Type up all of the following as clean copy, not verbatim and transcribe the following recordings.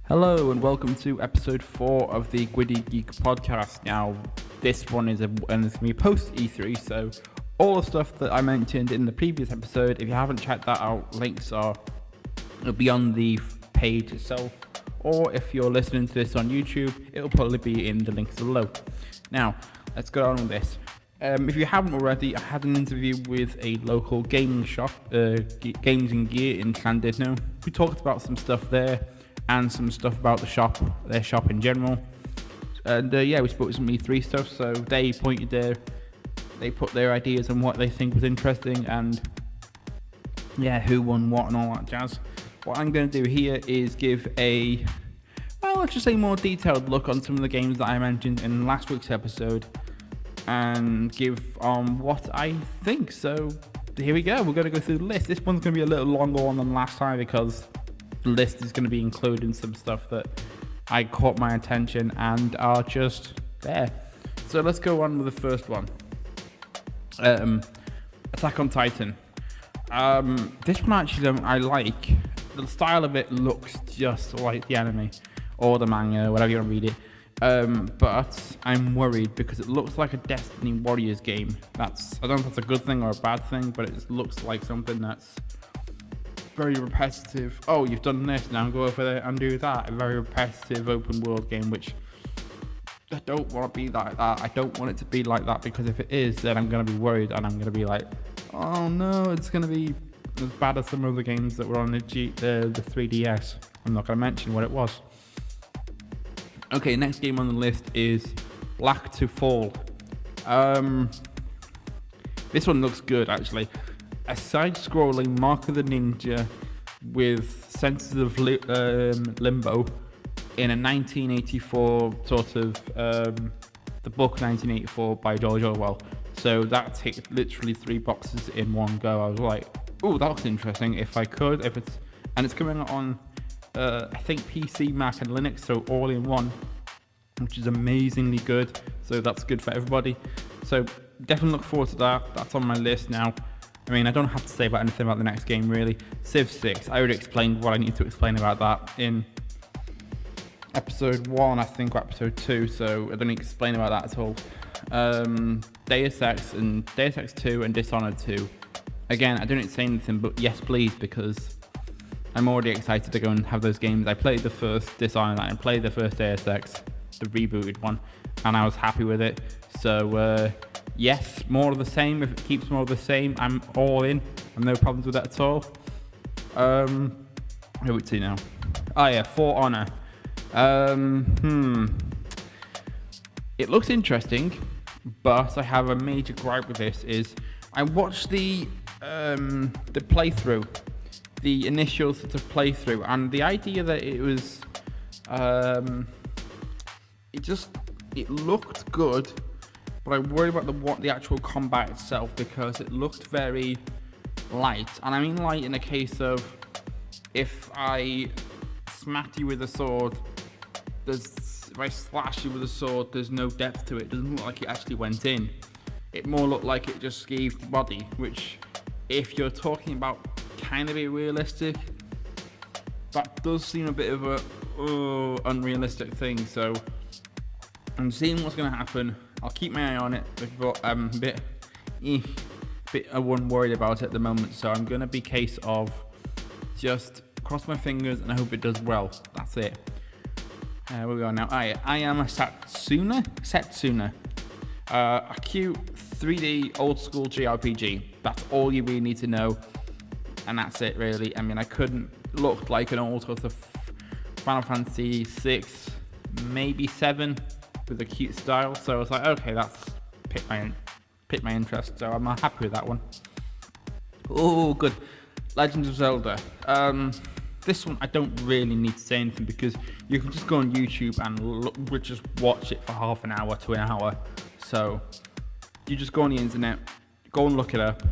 Hello and welcome to episode 4 of the Geek podcast. Now, this one is going to be post E3, so all the stuff that I mentioned in the previous episode, if you haven't checked that out, links it'll be on the page itself, or if you're listening to this on YouTube, it'll probably be in the links below. Now, let's go on with this. If you haven't already, I had an interview with a local gaming shop, Games and Gear in Llandudno. We talked about some stuff there and some stuff about their shop in general. And we spoke some E3 stuff, so they put their ideas on what they think was interesting and who won what and all that jazz. What I'm going to do here is give let's just say more detailed look on some of the games that I mentioned in last week's episode and give what I think. So here we go, we're going to go through the list. This one's going to be a little longer one than last time because the list is going to be including some stuff that I caught my attention and are just there. So let's go on with the first one. Attack on Titan. This one actually I like. The style of it looks just like the anime or the manga, whatever you want to read it. But I'm worried because it looks like a Destiny Warriors game. I don't know if that's a good thing or a bad thing, but it looks like something that's very repetitive. Oh, you've done this, now go over there and do that. A very repetitive open world game, which I don't want to be like that. I don't want it to be like that because if it is, then I'm going to be worried and I'm going to be like, oh no, it's going to be as bad as some of the games that were on the 3DS. I'm not going to mention what it was. Okay, next game on the list is Black to Fall. This one looks good actually. A side-scrolling Mark of the Ninja with senses of limbo in a 1984 sort of the book 1984 by George Orwell. So that ticked literally 3 boxes in one go. I was like, oh, that looks interesting. If it's coming on I think PC, Mac, and Linux, so all in one, which is amazingly good. So that's good for everybody. So definitely look forward to that. That's on my list now. I mean, I don't have to say about anything about the next game, really. Civ 6, I already explained what I need to explain about that in episode 1, I think, or episode 2, so I don't need to explain about that at all. Deus Ex 2 and Dishonored 2. Again, I don't need to say anything, but yes, please, because I'm already excited to go and have those games. I played the first Dishonored, I played the first Deus Ex, the rebooted one, and I was happy with it. So, yes, more of the same. If it keeps more of the same, I'm all in. I have no problems with that at all. Who would see now? Oh yeah, For Honor. It looks interesting, but I have a major gripe with this. Is I watched the playthrough, the initial sort of playthrough, and the idea that it was, it looked good. But I worry about the actual combat itself because it looked very light. And I mean light in a case of if I smack you with a sword, if I slash you with a sword, there's no depth to it. It doesn't look like it actually went in. It more looked like it just scathed the body, which if you're talking about kind of be realistic, that does seem a bit of a unrealistic thing. So I'm seeing what's going to happen. I'll keep my eye on it, but I'm a bit worried about it at the moment. So I'm going to be case of just cross my fingers and I hope it does well. That's it. Where we go now. I am a Setsuna. A cute 3D old school JRPG. That's all you really need to know. And that's it really. I mean, I couldn't look like an old sort of Final Fantasy 6, maybe 7. With a cute style, so I was like, okay, that's picked my interest, so I'm happy with that one. Oh, good. Legend of Zelda. This one I don't really need to say anything because you can just go on YouTube and just watch it for half an hour to an hour. So you just go on the internet, go and look it up,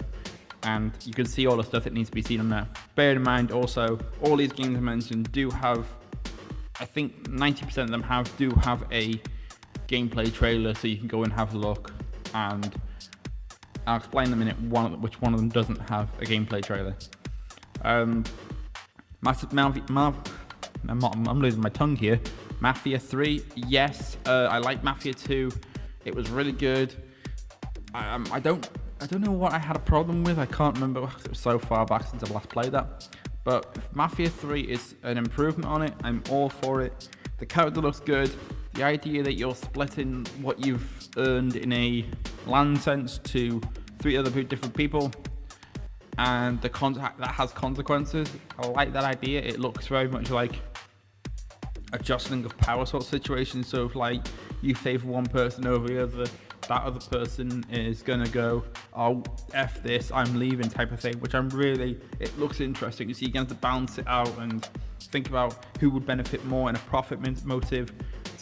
and you can see all the stuff that needs to be seen on there. Bear in mind also, all these games I mentioned do have, I think 90% of them do have a gameplay trailer, so you can go and have a look, and I'll explain in a minute which one of them doesn't have a gameplay trailer. I'm losing my tongue here. Mafia 3, yes, I like Mafia 2. It was really good. I don't know what I had a problem with. I can't remember because it was so far back since I last played that. But if Mafia 3 is an improvement on it, I'm all for it. The character looks good. The idea that you're splitting what you've earned in a land sense to 3 other different people, and that has consequences. I like that idea. It looks very much like a jostling of power sort of situation. So if like you favor one person over the other, that other person is gonna go, oh, F this, I'm leaving type of thing, which it looks interesting. So you're going to balance it out and think about who would benefit more in a profit motive,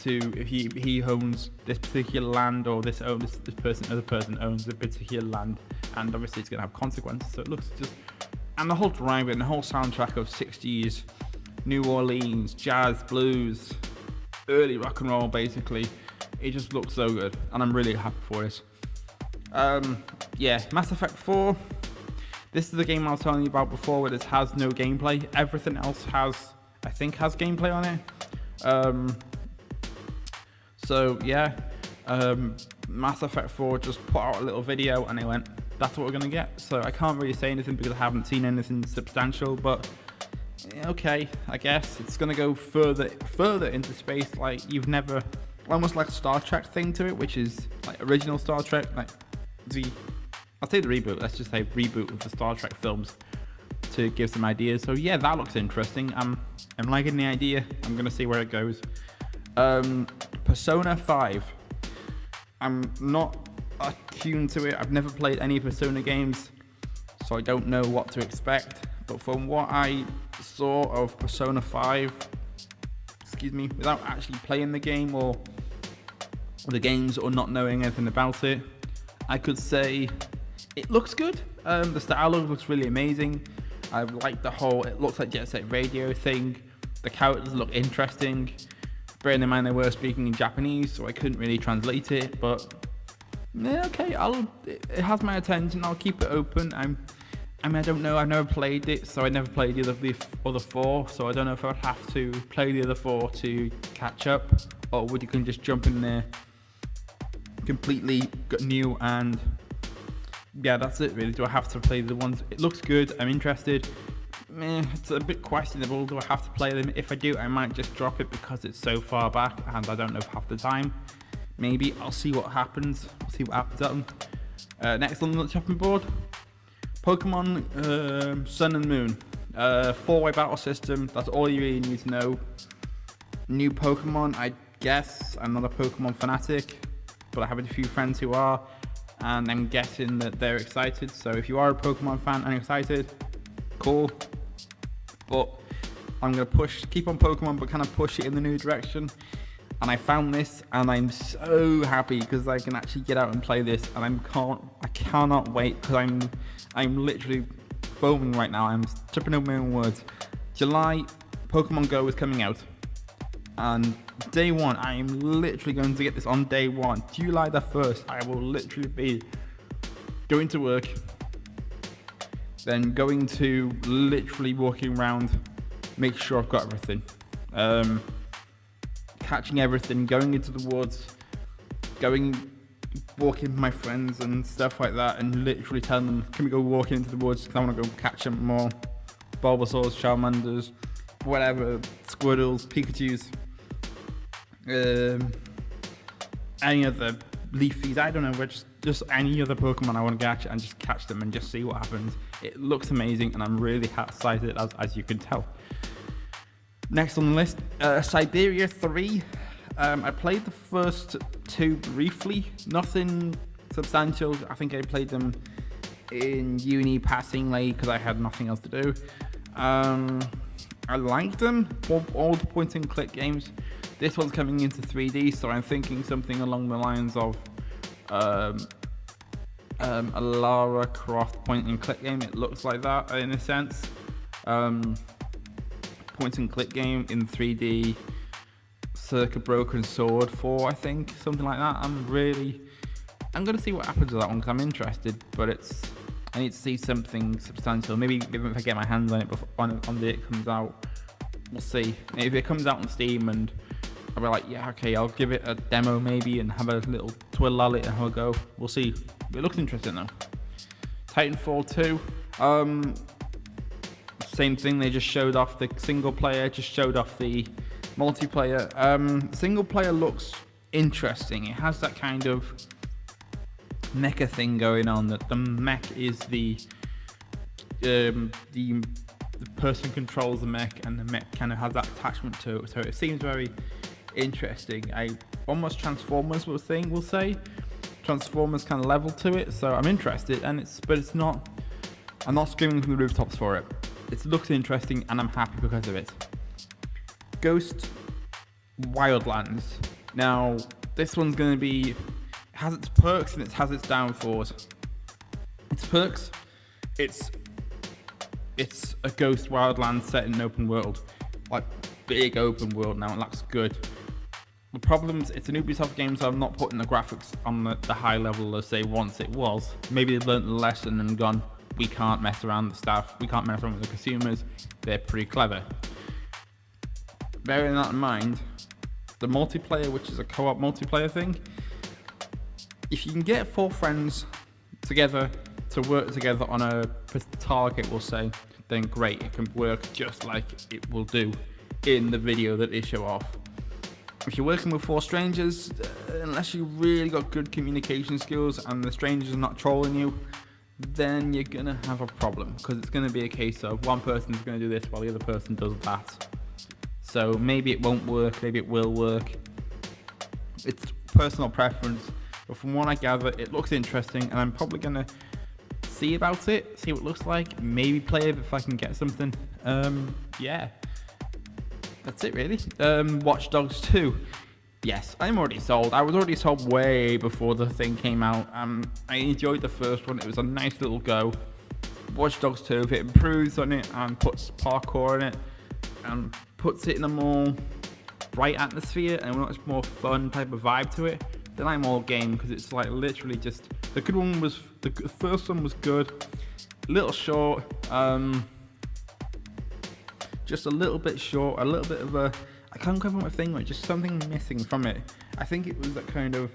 to if he owns this particular land, or this other person owns a particular land, and obviously it's going to have consequences. So it looks just, and the whole drive and the whole soundtrack of 60s New Orleans jazz, blues, early rock and roll, basically, it just looks so good, and I'm really happy for this. Yeah, Mass Effect 4. This is the game I was telling you about before, where this has no gameplay. Everything else has gameplay on it. So yeah, Mass Effect 4 just put out a little video and they went, that's what we're gonna get. So I can't really say anything because I haven't seen anything substantial, but okay, I guess it's gonna go further into space. Like you've never, almost like a Star Trek thing to it, which is like original Star Trek, like I'll say the reboot, let's just say reboot of the Star Trek films to give some ideas. So yeah, that looks interesting. I'm liking the idea. I'm gonna see where it goes. Persona 5. I'm not attuned to it. I've never played any Persona games, so I don't know what to expect. But from what I saw of Persona 5, without actually playing the game or the games or not knowing anything about it, I could say it looks good. The style looks really amazing. I like the whole, it looks like Jet Set Radio thing. The characters look interesting. Bearing in mind they were speaking in Japanese, so I couldn't really translate it, but yeah, okay, it has my attention. I'll keep it open. I don't know, I've never played it, so I never played the other 4, so I don't know if I would have to play the other 4 to catch up, or would you can just jump in there completely new, and yeah, that's it really. Do I have to play the ones? It looks good, I'm interested. It's a bit questionable. Do I have to play them? If I do, I might just drop it because it's so far back and I don't know if I have the time. Maybe I'll see what happens. See what happens at them. Next on the chopping board, Pokemon Sun and Moon. 4-way battle system. That's all you really need to know. New Pokemon, I guess. I'm not a Pokemon fanatic, but I have a few friends who are, and I'm guessing that they're excited. So if you are a Pokemon fan and excited, cool. But I'm gonna keep on Pokemon, but kind of push it in the new direction. And I found this, and I'm so happy because I can actually get out and play this. And I cannot wait because I'm literally foaming right now. I'm tripping over my own words. July, Pokemon Go is coming out, and day one, I am literally going to get this on day one. July the 1st, I will literally be going to work, then going to literally walking around, make sure I've got everything, catching everything, going into the woods, walking with my friends and stuff like that, and literally telling them, can we go walking into the woods because I want to go catch some more Bulbasaurs, Charmanders, whatever, Squirtles, Pikachus, any other Leafies, I don't know, just any other Pokemon I want to catch, and just catch them and just see what happens. It looks amazing, and I'm really excited, as you can tell. Next on the list, Siberia 3. I played the first 2 briefly, nothing substantial. I think I played them in uni passingly because I had nothing else to do. I liked them, all the point and click games. This one's coming into 3D, so I'm thinking something along the lines of a Lara Croft point and click game. It looks like that in a sense. Point and click game in 3D, circa Broken Sword 4, I think, something like that. I'm gonna see what happens with that one because I'm interested, but I need to see something substantial. Maybe if I get my hands on it before on the day it comes out, we'll see. If it comes out on Steam and I'll be like, yeah, okay, I'll give it a demo maybe and have a little twiddle at it and have a go. We'll see. It looks interesting though. Titanfall 2. Same thing, they just showed off the single player, just showed off the multiplayer. Single player looks interesting. It has that kind of mecha thing going on, that the mech is the person controls the mech and the mech kind of has that attachment to it. So it seems very interesting. Almost Transformers thing, we'll say. Transformers kind of level to it, so I'm interested, and I'm not screaming from the rooftops for it. It looks interesting and I'm happy because of it. Ghost Wildlands. Now, this one's going to be, has its perks and it has its downfalls. Its perks, it's a Ghost Wildlands set in an open world, like big open world. Now it looks good. The problems, it's an Ubisoft game, so I'm not putting the graphics on the high level as say once it was. Maybe they've learned the lesson and gone, we can't mess around with the staff, we can't mess around with the consumers, they're pretty clever. Bearing that in mind, the multiplayer, which is a co-op multiplayer thing, if you can get 4 friends together to work together on a target, we'll say, then great, it can work just like it will do in the video that they show off. If you're working with 4 strangers, unless you really got good communication skills and the strangers are not trolling you, then you're gonna have a problem, because it's gonna be a case of one person's gonna do this while the other person does that. So maybe it won't work, maybe it will work. It's personal preference, but from what I gather, it looks interesting, and I'm probably gonna see about it, see what it looks like, maybe play it if I can get something. Yeah, that's it really. Watch Dogs 2. Yes, I'm already sold. I was already sold way before the thing came out. I enjoyed the first one. It was a nice little go. Watch Dogs 2, if it improves on it and puts parkour in it and puts it in a more bright atmosphere and a much more fun type of vibe to it, then I'm all game, because it's like literally just, the first one was good, a little short, just a little bit short, a little bit of a, I can't remember my thing, like just something missing from it. I think it was that kind of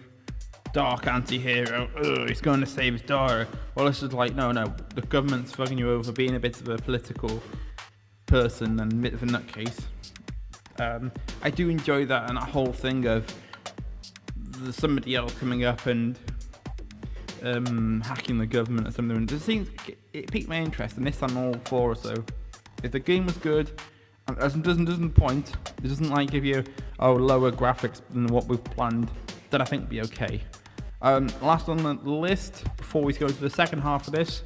dark anti-hero, he's going to save his daughter. Well, this is like, no, the government's fucking you over, being a bit of a political person and a bit of a nutcase. I do enjoy that, and that whole thing of somebody else coming up and hacking the government or something. It piqued my interest, and this I'm all for. So if the game was good, it doesn't point, it doesn't like give you lower graphics than what we've planned, then I think it'd be okay. Last on the list before we go to the second half of this,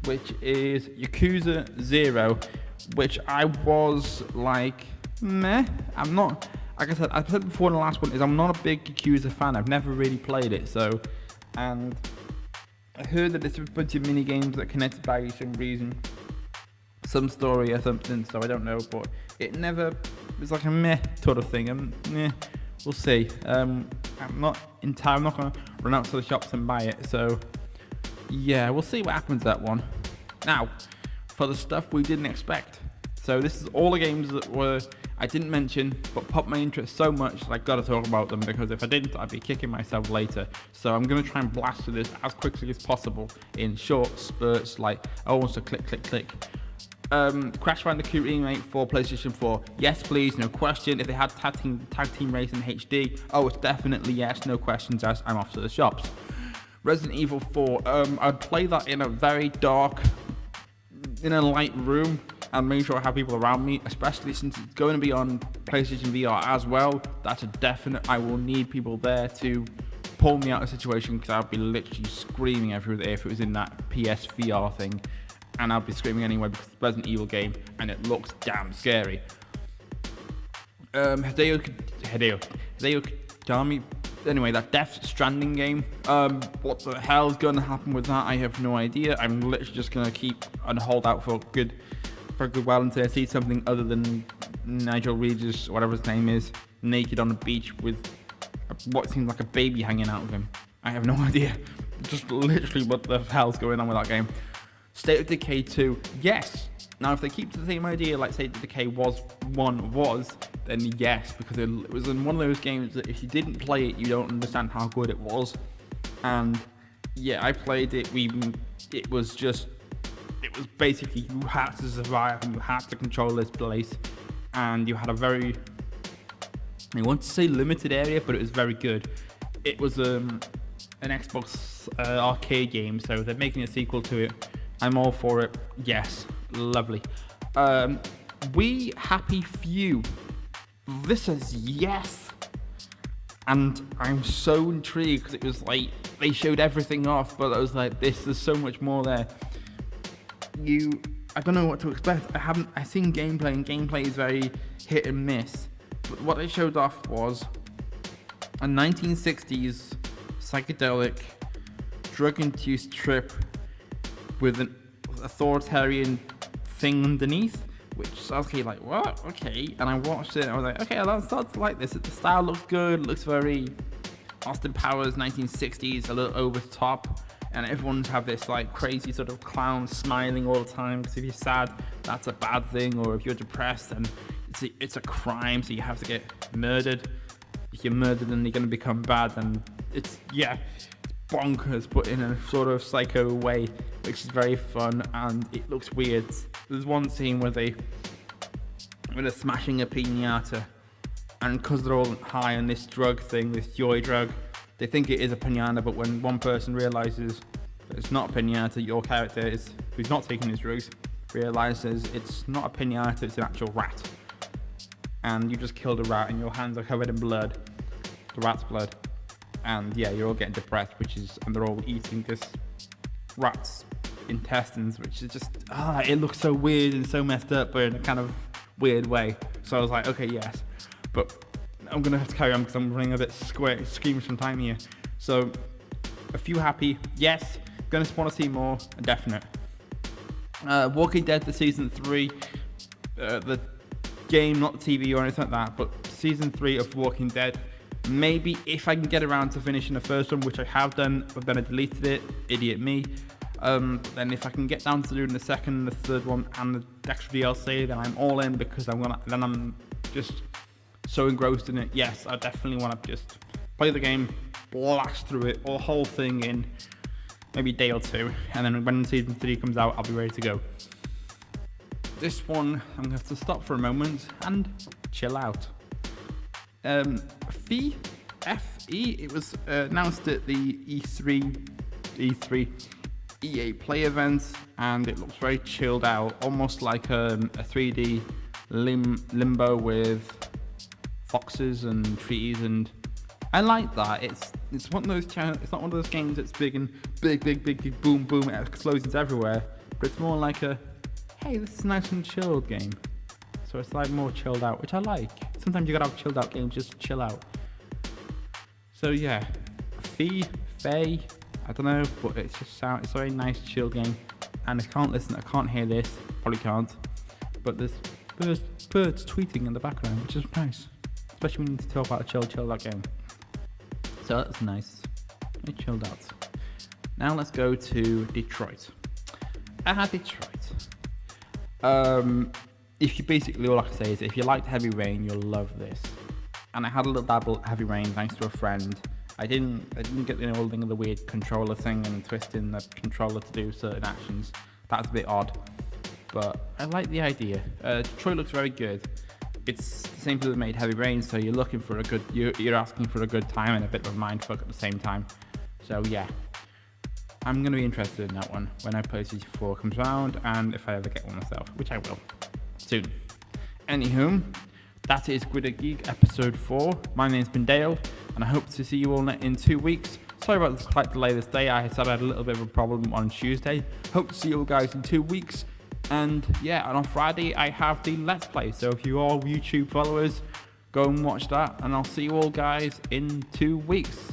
which is Yakuza 0, which I was like, meh. I'm not, like I said before in the last one, is I'm not a big Yakuza fan. I've never really played it, so, and I heard that it's a bunch of mini games that connected by some reason, some story or something, so I don't know, but it was like a meh sort of thing. We'll see. I'm not gonna run out to the shops and buy it, so yeah, we'll see what happens to that one. Now, for the stuff we didn't expect. So this is all the games that I didn't mention, but popped my interest so much that I gotta talk about them, because if I didn't, I'd be kicking myself later. So I'm gonna try and blast through this as quickly as possible in short spurts, like almost a click, click, click. Crash Bandicoot remake for PlayStation 4. Yes, please, no question. If they had tag team racing HD, it's definitely yes, no questions asked. I'm off to the shops. Resident Evil 4. I'd play that in a very dark, in a light room, and make sure I have people around me, especially since it's going to be on PlayStation VR as well. That's a definite. I will need people there to pull me out of the situation, because I'd be literally screaming everywhere if it was in that PS VR thing. And I'll be screaming anyway because it's a Resident Evil game and it looks damn scary. Hideo Kojima. Anyway, that Death Stranding game. What the hell is going to happen with that? I have no idea. I'm literally just going to keep and hold out for a good while until I see something other than Nigel Regis, whatever his name is, naked on a beach with what seems like a baby hanging out of him. I have no idea. Just literally what the hell's going on with that game. State of Decay 2, yes. Now, if they keep to the same idea like State of Decay 1 was, then yes, because it was in one of those games that if you didn't play it, you don't understand how good it was. And yeah, I played it. It was basically you had to survive and you had to control this place, and you had a very, I want to say limited area, but it was very good. It was an Xbox arcade game, so they're making a sequel to it. I'm all for it. Yes, lovely. We Happy Few. This is yes. And I'm so intrigued because it was like they showed everything off, but I was like, there's so much more there. I don't know what to expect. I've seen gameplay, and gameplay is very hit and miss. But what they showed off was a 1960s psychedelic drug-induced trip with an authoritarian thing underneath, which I was like, what? Okay. And I watched it and I was like, okay, I started to like this. The style looks good, looks very Austin Powers 1960s, a little over the top, and everyone's have this like crazy sort of clown smiling all the time, because if you're sad, that's a bad thing, or if you're depressed, then it's a crime, so you have to get murdered. If you're murdered, then you're going to become bad, and it's bonkers, but in a sort of psycho way, which is very fun, and it looks weird. There's one scene where they're smashing a piñata, and because they're all high on this drug thing, this joy drug, they think it is a piñata, but when one person realizes that it's not a piñata, your character who's not taking his drugs realizes it's not a piñata, it's an actual rat, and you just killed a rat and your hands are covered in blood, the rat's blood. And yeah, you're all getting depressed, and they're all eating this rat's intestines, which is just, it looks so weird and so messed up, but in a kind of weird way. So I was like, okay, yes. But I'm going to have to carry on because I'm running a bit squeamish from time here. So, a few happy, yes. Going to want to see more, a definite. Walking Dead, the season 3, the game, not the TV or anything like that, but season 3 of Walking Dead. Maybe if I can get around to finishing the first one, which I have done, but then I deleted it, idiot me. Then if I can get down to doing the second, the third one, and the extra DLC, then I'm all in, because I'm just so engrossed in it. Yes, I definitely want to just play the game, blast through it, or whole thing in maybe a day or two, and then when season 3 comes out, I'll be ready to go. This one, I'm going to have to stop for a moment and chill out. FE, it was announced at the E3 EA Play event, and it looks very chilled out, almost like a 3D limbo with foxes and trees, and I like that. It's one of those it's not one of those games that's big and big boom boom explosions everywhere, but it's more like a, hey, this is a nice and chilled game. So it's like more chilled out, which I like. Sometimes you gotta have chilled out games just to chill out. So yeah, Faye, I don't know, but it's it's a very nice chill game. And I can't hear this, probably can't. But there's birds tweeting in the background, which is nice. Especially when you need to talk about a chilled out game. So that's nice. Very chilled out. Now let's go to Detroit. Detroit. If you basically, all I can say is if you liked Heavy Rain, you'll love this. And I had a little dabble at Heavy Rain thanks to a friend. I didn't get the whole thing of the weird controller thing and twisting the controller to do certain actions. That's a bit odd, but I like the idea. Detroit looks very good. It's the same people that made Heavy Rain, so you're looking for you're asking for a good time and a bit of a mindfuck at the same time. So yeah, I'm gonna be interested in that one when I PlayStation 4 comes around, and if I ever get one myself, which I will soon. Anywho, that is Gwydyr Geek episode 4. My name's been Dale, and I hope to see you all in 2 weeks. Sorry about the slight delay this day. I said I had a little bit of a problem on Tuesday. Hope to see you all guys in 2 weeks. And yeah, and on Friday I have the Let's Play. So if you're all YouTube followers, go and watch that. And I'll see you all guys in 2 weeks.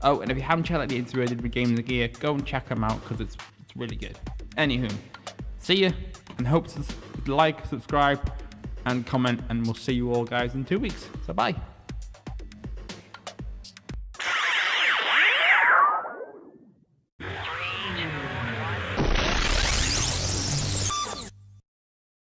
Oh, and if you haven't checked out the interview I did with Games and Gear, go and check them out because it's really good. Anywho, see you, and hope to like, subscribe, and comment, and we'll see you all guys in 2 weeks. So bye.